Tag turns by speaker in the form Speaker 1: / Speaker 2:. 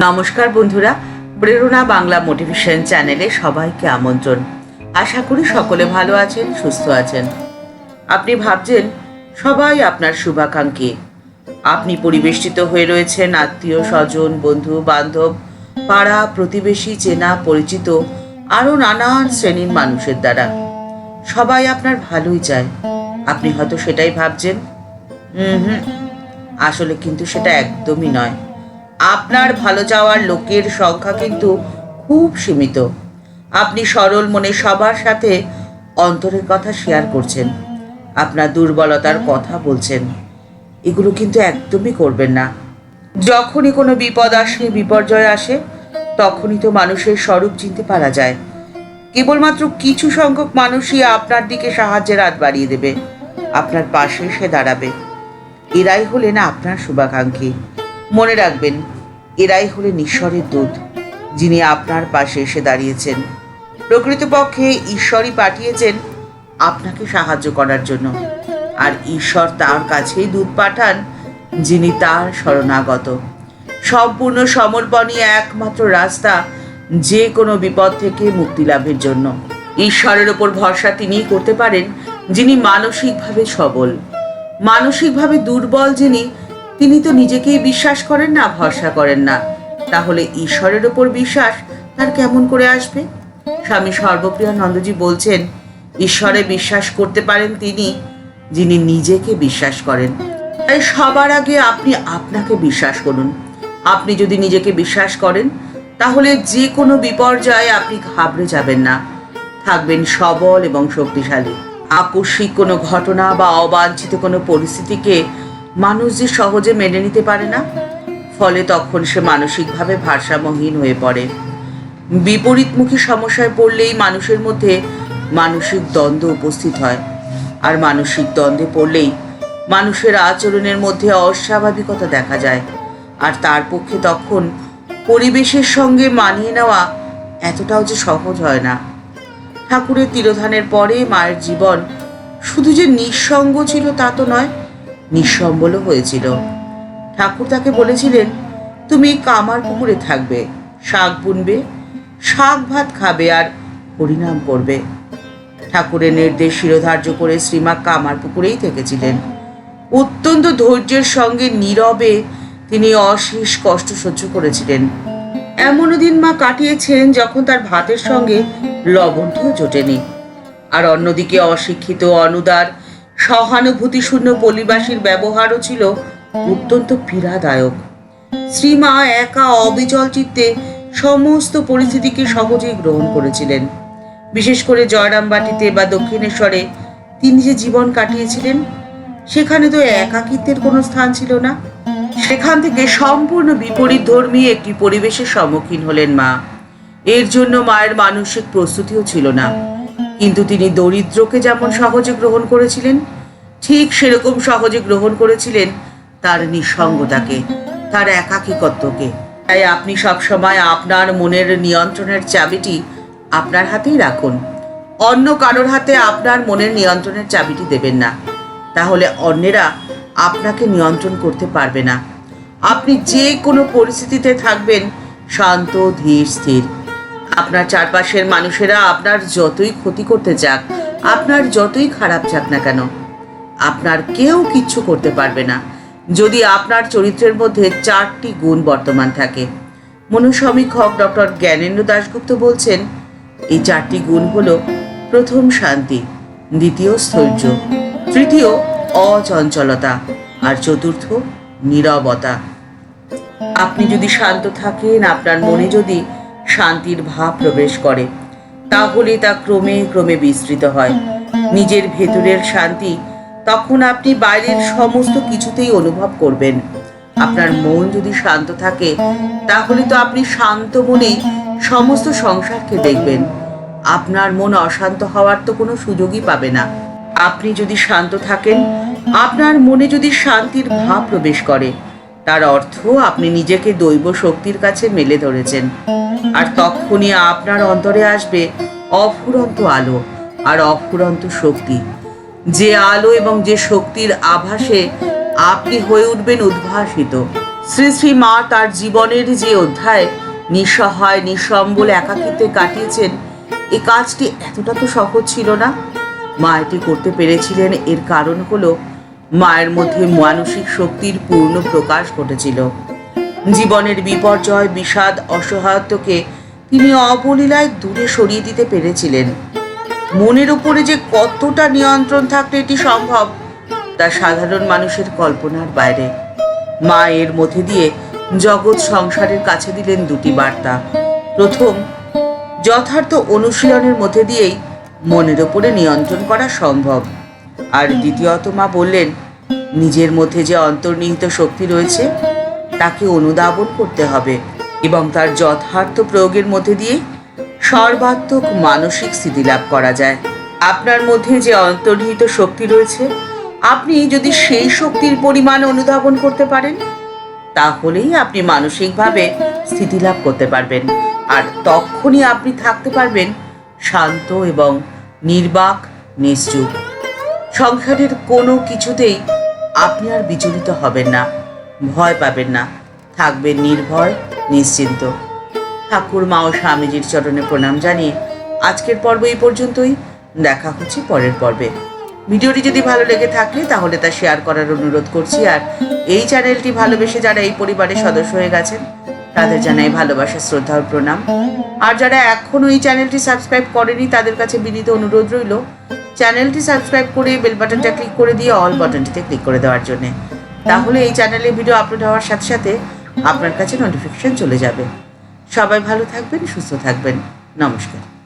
Speaker 1: নমস্কার বন্ধুরা, প্রেরণা বাংলা মোটিভেশন চ্যানেলে সবাইকে আমন্ত্রণ। আশা করি সকলে ভালো আছেন, সুস্থ আছেন। আপনি ভাবছেন সবাই আপনার শুভাকাঙ্ক্ষী। আপনি পরিবেষ্টিত হয়ে রয়েছেন আত্মীয় স্বজন, বন্ধু বান্ধব, পাড়া প্রতিবেশী, চেনা পরিচিত আরও নানান শ্রেণীর মানুষের দ্বারা। সবাই আপনার ভালোই চায়। আপনি হয়তো সেটাই ভাবছেন। আসলে কিন্তু সেটা একদমই নয়। আপনার ভালো চাওয়ার লোকের সংখ্যা কিন্তু খুব সীমিত। আপনি সরল মনে সবার সাথে অন্তরের কথা শেয়ার করছেন, আপনার দুর্বলতার কথা বলছেন। এগুলো কিন্তু একদমই করবেন না। যখনই কোনো বিপদ আসে, বিপর্যয় আসে, তখনই তো মানুষের স্বরূপ চিনতে পারা যায়। কেবলমাত্র কিছু সংখ্যক মানুষই আপনার দিকে সাহায্যের হাত বাড়িয়ে দেবে, আপনার পাশে এসে দাঁড়াবে। এরাই হলেন আপনার শুভাকাঙ্ক্ষী। মনে রাখবেন, এরাই হলেন ঈশ্বরের দূত, যিনি আপনার পাশে এসে দাঁড়িয়েছেন। প্রকৃতপক্ষে ঈশ্বরই পাঠিয়েছেন আপনাকে সাহায্য করার জন্য, আর ঈশ্বর তার কাছেই দূত পাঠান যিনি তার শরণাগত। সম্পূর্ণ সমর্পণই একমাত্র রাস্তা যে কোনো বিপদ থেকে মুক্তি লাভের জন্য। ঈশ্বরের ওপর ভরসা তিনিই করতে পারেন যিনি মানসিকভাবে সবল। মানসিকভাবে দুর্বল যিনি, তিনি তো নিজেকেই বিশ্বাস করেন না, ভরসা করেন না। তাহলে ঈশ্বরের ওপর বিশ্বাস তার কেমন করে আসবে? স্বামী সর্বপ্রিয়ানন্দজি বলছেন, ঈশ্বরে বিশ্বাস করতে পারেন তিনি যিনি নিজেকে বিশ্বাস করেন। তাই সবার আগে আপনি আপনাকে বিশ্বাস করুন। আপনি যদি নিজেকে বিশ্বাস করেন, তাহলে যে কোনো বিপর্যয়ে আপনি ঘাবড়ে যাবেন না, থাকবেন সবল এবং শক্তিশালী। আকস্মিক কোনো ঘটনা বা অবাঞ্ছিত কোনো পরিস্থিতিকে মানুষ যে সহজে মেনে নিতে পারে না, ফলে তখন সে মানসিকভাবে ভারসাম্যহীন হয়ে পড়ে। বিপরীতমুখী সমস্যায় পড়লেই মানুষের মধ্যে মানসিক দ্বন্দ্ব উপস্থিত হয়, আর মানসিক দ্বন্দ্বে পড়লেই মানুষের আচরণের মধ্যে অস্বাভাবিকতা দেখা যায়। আর তার পক্ষে তখন পরিবেশের সঙ্গে মানিয়ে নেওয়া এতটাও যে সহজ হয় না। ঠাকুরের তিরোধানের পরে মায়ের জীবন শুধু যে নিঃসঙ্গ ছিল তা তো নয়, নিঃসম্বলও হয়েছিল। ঠাকুর তাকে বলেছিলেন, তুমি কামার পুকুরে থাকবে, শাক বুনবে, শাক ভাত খাবে আর হরিনাম করবে। ঠাকুরের নির্দেশ শিরোধার্য করে শ্রীমা কামার পুকুরেই থেকেছিলেন। অত্যন্ত ধৈর্যের সঙ্গে নীরবে তিনি অশেষ কষ্ট সহ্য করেছিলেন। এমনও দিন মা কাটিয়েছেন যখন তার ভাতের সঙ্গে লবণটিও জোটেনি। আর অন্যদিকে অশিক্ষিত, অনুদার, সহানুভূতিশূন্য পল্লীবাসীর ব্যবহারও ছিল অত্যন্ত পীড়াদায়ক। শ্রীমা একা অবিচল চিত্তে সমস্ত পরিস্থিতিকে সহজেই গ্রহণ করেছিলেন। বিশেষ করে জয়রামবাটিতে বা দক্ষিণেশ্বরে তিনি যে জীবন কাটিয়েছিলেন, সেখানে তো একাকিত্বের কোনো স্থান ছিল না। সেখান থেকে সম্পূর্ণ বিপরীত ধর্মী একটি পরিবেশের সম্মুখীন হলেন মা। এর জন্য মায়ের মানসিক প্রস্তুতিও ছিল না। কিন্তু তিনি দরিদ্রকে যেমন সহজে গ্রহণ করেছিলেন, ঠিক সেরকম সহজে গ্রহণ করেছিলেন তার নিঃসঙ্গতাকে, তার একাকিত্বকে। তাই আপনি সবসময় আপনার মনের নিয়ন্ত্রণের চাবিটি আপনার হাতেই রাখুন। অন্য কারোর হাতে আপনার মনের নিয়ন্ত্রণের চাবিটি দেবেন না, তাহলে অন্যেরা আপনাকে নিয়ন্ত্রণ করতে পারবে না। আপনি যে কোনো পরিস্থিতিতে থাকবেন শান্ত, ধীর, স্থির। আপনার চারপাশের মানুষেরা আপনার যতই ক্ষতি করতে যাক, আপনার যতই খারাপ যাক না কেন, আপনার কেউ কিচ্ছু করতে পারবে না যদি আপনার চরিত্রের মধ্যে 4টি গুণ বর্তমান থাকে। মনোসমীক্ষক ডক্টর জ্ঞানেন্দ্র দাশগুপ্ত বলছেন, এই 4টি গুণ হলো: প্রথম শান্তি, দ্বিতীয় স্থৈর্য, তৃতীয় অচঞ্চলতা, আর চতুর্থ নীরবতা। আপনি যদি শান্ত থাকেন, আপনার মনে যদি শান্তির ভাব প্রবেশ করে, তাহলে তা ক্রমে ক্রমে বিস্তৃত হয়। নিজের ভেতরের শান্তি তখন আপনি বাইরের সমস্ত কিছুতেই অনুভব করবেন। আপনার মন যদি শান্ত থাকে, তাহলে তো আপনি শান্ত মনেই সমস্ত সংসারকে দেখবেন। আপনার মন অশান্ত হওয়ার তো কোনো সুযোগই পাবে না। আপনি যদি শান্ত থাকেন, আপনার মনে যদি শান্তির ভাব প্রবেশ করে, তার অর্থ আপনি নিজেকে দৈব শক্তির কাছে মেলে ধরেছেন। আর তখনই আপনার অন্তরে আসবে অফুরন্ত আলো আর অফুরন্ত শক্তি। যে আলো এবং যে শক্তির আভাসে আপনি হয়ে উঠবেন উদ্ভাসিত, শ্রী শ্রী মা তার জীবনের যে অধ্যায় নিঃসহায় নিঃসম্বল একাকিত্বে কাটিয়েছেন, এই কাজটি এতটা তো সহজ ছিল না। মা এটি করতে পেরেছিলেন, এর কারণ হলো মায়ের মধ্যে মানসিক শক্তির পূর্ণ প্রকাশ ঘটেছিল। জীবনের বিপর্যয়, বিষাদ, অসহায়ত্বকে তিনি অবলীলায় দূরে সরিয়ে দিতে পেরেছিলেন। মনের উপরে যে কতটা নিয়ন্ত্রণ থাকলে এটি সম্ভব, তা সাধারণ মানুষের কল্পনার বাইরে। মা এর মধ্যে দিয়ে জগৎ সংসারের কাছে দিলেন দুটি বার্তা। প্রথম, যথার্থ অনুশীলনের মধ্যে দিয়েই মনের ওপরে নিয়ন্ত্রণ করা সম্ভব। আর দ্বিতীয়ত মা বললেন, নিজের মধ্যে যে অন্তর্নিহিত শক্তি রয়েছে তাকে অনুধাবন করতে হবে এবং তার যথার্থ প্রয়োগের মধ্যে দিয়ে সর্বাত্মক মানসিক স্থিতি লাভ করা যায়। আপনার মধ্যে যে অন্তর্নিহিত শক্তি রয়েছে, আপনি যদি সেই শক্তির পরিমাণ অনুধাবন করতে পারেন, তাহলেই আপনি মানসিকভাবে স্থিতি লাভ করতে পারবেন। আর তখনই আপনি থাকতে পারবেন শান্ত এবং নির্বাক, নিশ্চুপ। সংসারের কোনো কিছুতেই আপনি আর বিচলিত হবেন না, ভয় পাবেন না, থাকবেন নির্ভয়, নিশ্চিন্ত। ঠাকুর মা ও স্বামীজির চরণে প্রণাম জানিয়ে আজকের পর্ব এই পর্যন্তই। দেখা হচ্ছে পরের পর্বে। ভিডিওটি যদি ভালো লেগে থাকে তাহলে তা শেয়ার করার অনুরোধ করছি। আর এই চ্যানেলটি ভালোবেসে যারা এই পরিবারের সদস্য হয়ে গেছেন তাদের জানাই ভালোবাসা, শ্রদ্ধা ও প্রণাম। আর যারা এখনও এই চ্যানেলটি সাবস্ক্রাইব করেনি তাদের কাছে বিনীত অনুরোধ রইল চ্যানেলটি সাবস্ক্রাইব করে বেল বাটনটা ক্লিক করে দিয়ে অল বাটনটিতে ক্লিক করে দেওয়ার জন্যে। তাহলে এই চ্যানেলে ভিডিও আপলোড হওয়ার সাথে সাথে আপনার কাছে নোটিফিকেশন চলে যাবে। সবাই ভালো থাকবেন, সুস্থ থাকবেন। নমস্কার।